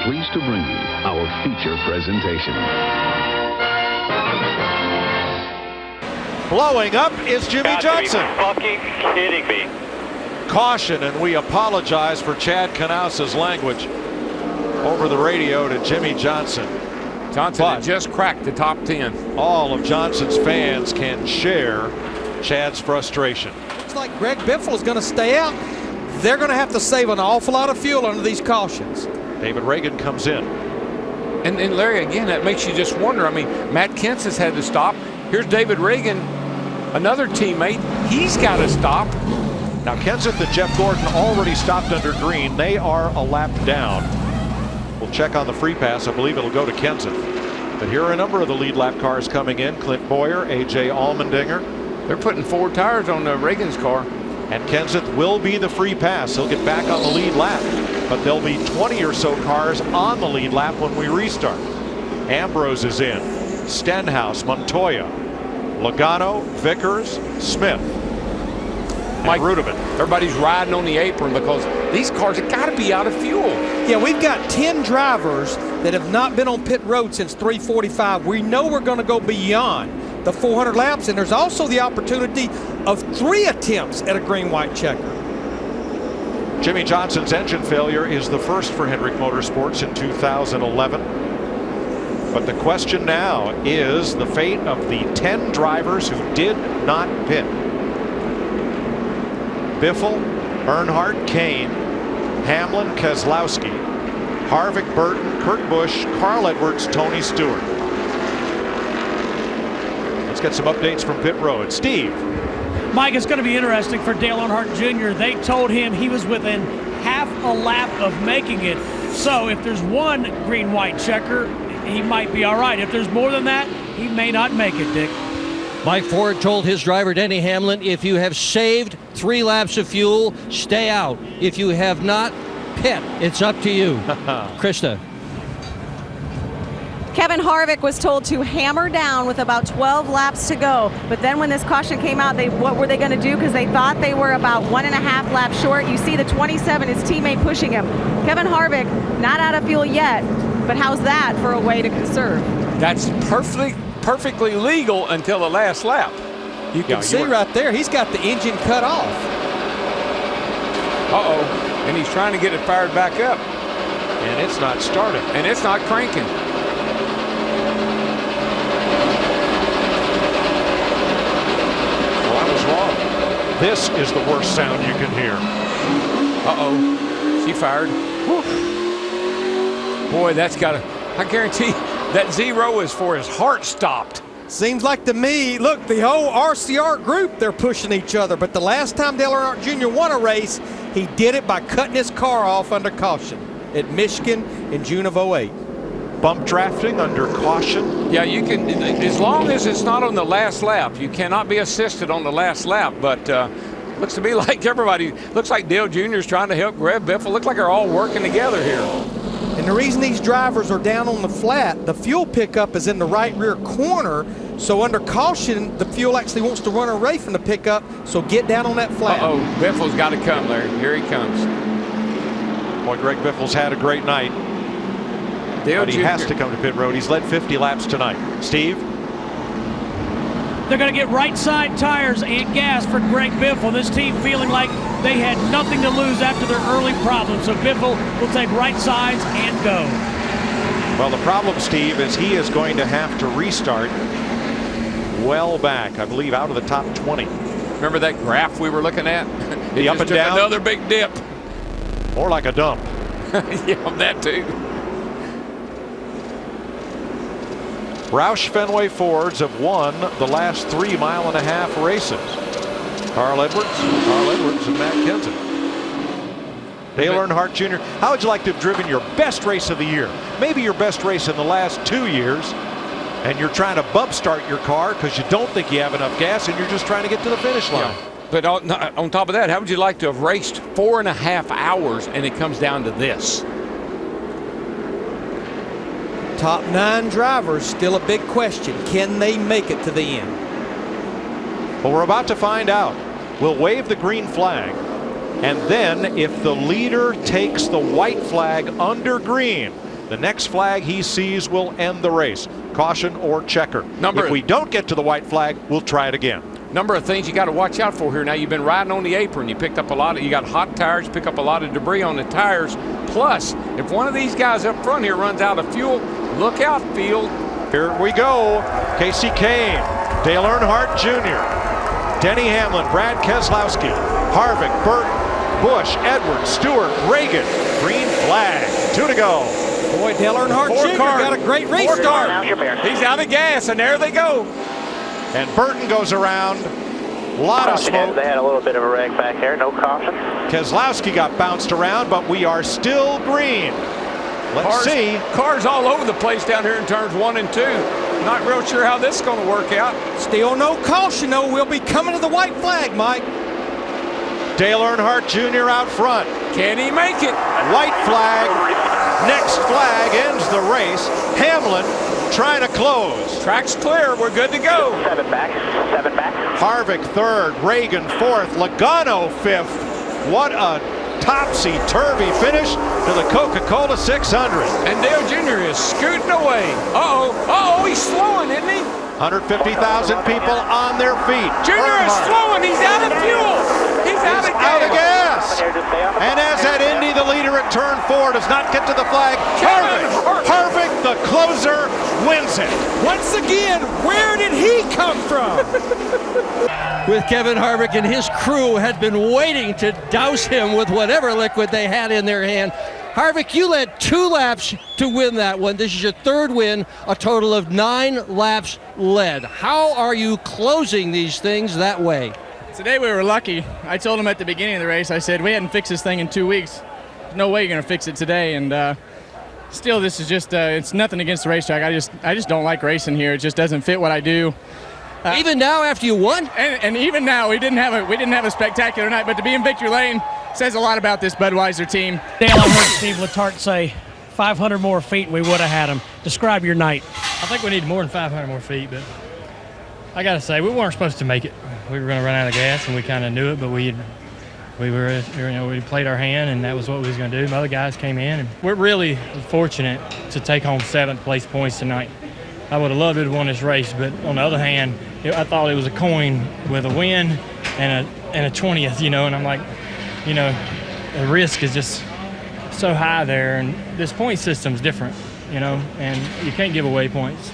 pleased to bring you our feature presentation. Blowing up is Jimmy Johnson. Fucking kidding me. Caution, and we apologize for Chad Knaus's language over the radio to Jimmy Johnson. Johnson had just cracked the top 10. All of Johnson's fans can share Chad's frustration. Looks like Greg Biffle is going to stay out. They're going to have to save an awful lot of fuel under these cautions. David Reagan comes in. And Larry, again, that makes you just wonder. I mean, Matt Kenseth's had to stop. Here's David Reagan, another teammate. He's got to stop. Now Kenseth and Jeff Gordon already stopped under green. They are a lap down. We'll check on the free pass. I believe it'll go to Kenseth. But here are a number of the lead lap cars coming in. Clint Boyer, A.J. Allmendinger. They're putting 4 tires on Reagan's car. And Kenseth will be the free pass. He'll get back on the lead lap. But there'll be 20 or so cars on the lead lap when we restart. Ambrose is in. Stenhouse, Montoya, Logano, Vickers, Smith, Mike Rudeman. Everybody's riding on the apron because these cars have got to be out of fuel. Yeah, we've got 10 drivers that have not been on pit road since 3:45. We know we're going to go beyond the 400 laps, and there's also the opportunity of 3 attempts at a green-white checker. Jimmy Johnson's engine failure is the first for Hendrick Motorsports in 2011. But the question now is the fate of the 10 drivers who did not pit. Biffle, Earnhardt, Kane, Hamlin, Keselowski, Harvick, Burton, Kurt Busch, Carl Edwards, Tony Stewart. Let's get some updates from pit road. Steve. Mike, it's going to be interesting for Dale Earnhardt Jr. They told him he was within half a lap of making it. So if there's one green-white checker, he might be all right. If there's more than that, he may not make it, Dick. Mike Ford told his driver, Denny Hamlin, if you have saved 3 laps of fuel, stay out. If you have not, pit. It's up to you. Krista. Kevin Harvick was told to hammer down with about 12 laps to go. But then when this caution came out, what were they going to do? Because they thought they were about 1.5 laps short. You see the 27, his teammate pushing him. Kevin Harvick, not out of fuel yet, but how's that for a way to conserve? That's perfectly legal until the last lap. You can see right there, he's got the engine cut off. Uh-oh, and he's trying to get it fired back up. And it's not starting. And it's not cranking. Wrong. This is the worst sound you can hear. Uh-oh. She fired. Whew. Boy, that's got to... I guarantee that 0 is for his heart stopped. Seems like to me, look, the whole RCR group, they're pushing each other. But the last time Dale Earnhardt Jr. won a race, he did it by cutting his car off under caution at Michigan in June of '08. Bump drafting under caution. Yeah, you can, as long as it's not on the last lap. You cannot be assisted on the last lap, but looks to me like everybody, looks like Dale Jr. is trying to help Greg Biffle. Looks like they're all working together here. And the reason these drivers are down on the flat, the fuel pickup is in the right rear corner, so under caution, the fuel actually wants to run away from the pickup, so get down on that flat. Uh-oh, Biffle's got to come, Larry. Here he comes. Boy, Greg Biffle's had a great night. But he has to come to pit road. He's led 50 laps tonight. Steve? They're going to get right side tires and gas for Greg Biffle. This team feeling like they had nothing to lose after their early problems. So Biffle will take right sides and go. Well, the problem, Steve, is he is going to have to restart well back, I believe, out of the top 20. Remember that graph we were looking at? The up and down? Another big dip. More like a dump. Yeah, that too. Roush Fenway Fords have won the last 3.5 mile races. Carl Edwards, and Matt Kenseth. Dale Earnhardt Jr., how would you like to have driven your best race of the year? Maybe your best race in the last 2 years, and you're trying to bump start your car because you don't think you have enough gas and you're just trying to get to the finish line. Yeah. But on top of that, how would you like to have raced 4.5 hours and it comes down to this? Top 9 drivers, still a big question. Can they make it to the end? Well, we're about to find out. We'll wave the green flag, and then if the leader takes the white flag under green, The next flag he sees will end the race. Caution or checker. If we don't get to the white flag, we'll try it again. Number of things you got to watch out for here. Now, you've been riding on the apron. You picked up you got hot tires, pick up a lot of debris on the tires. Plus, if one of these guys up front here runs out of fuel, look out, field. Here we go. Casey Kane, Dale Earnhardt Jr., Denny Hamlin, Brad Keselowski, Harvick, Burton, Busch, Edwards, Stewart, Reagan. Green flag. 2 to go. Boy, Dale Earnhardt Jr. got a great restart. He's out of gas, and there they go. And Burton goes around. A lot of smoke. They had a little bit of a wreck back there. No caution. Keselowski got bounced around, but we are still green. Let's see. Cars all over the place down here in turns 1 and 2. Not real sure how this is going to work out. Still no caution, though. We'll be coming to the white flag, Mike. Dale Earnhardt Jr. out front. Can he make it? White flag. Next flag ends the race. Hamlin trying to close. Track's clear. We're good to go. 7 back. 7 back. Harvick third. Reagan fourth. Logano fifth. What a topsy-turvy finish to the Coca-Cola 600. And Dale Jr. is scooting away. Uh-oh, he's slowing, isn't he? 150,000 people on their feet. Jr. is slowing. He's out of fuel. He's out of gas. And as at Indy, the leader at turn 4 does not get to the flag. Harvick, the closer, wins it. Once again, where did he come from? With Kevin Hardwick and his crew had been waiting to douse him with whatever liquid they had in their hand. Harvick, you led 2 laps to win that one. This is your 3rd win, a total of 9 laps led. How are you closing these things that way? Today we were lucky. I told him at the beginning of the race, I said, we hadn't fixed this thing in 2 weeks. There's no way you're going to fix it today. And still, this is just, it's nothing against the racetrack. I just don't like racing here. It just doesn't fit what I do. Even now after you won? And even now, we didn't have a spectacular night, but to be in victory lane says a lot about this Budweiser team. Dale, I heard Steve Letarte say 500 more feet and we would have had him. Describe your night. I think we need more than 500 more feet, but I got to say, we weren't supposed to make it. We were going to run out of gas, and we kind of knew it, but we played our hand, and that was what we was going to do. The other guys came in, and we're really fortunate to take home 7th place points tonight. I would have loved to have won this race, but on the other hand, I thought it was a coin with a win and a 20th, and I'm like, the risk is just so high there, and this point system's different, and you can't give away points.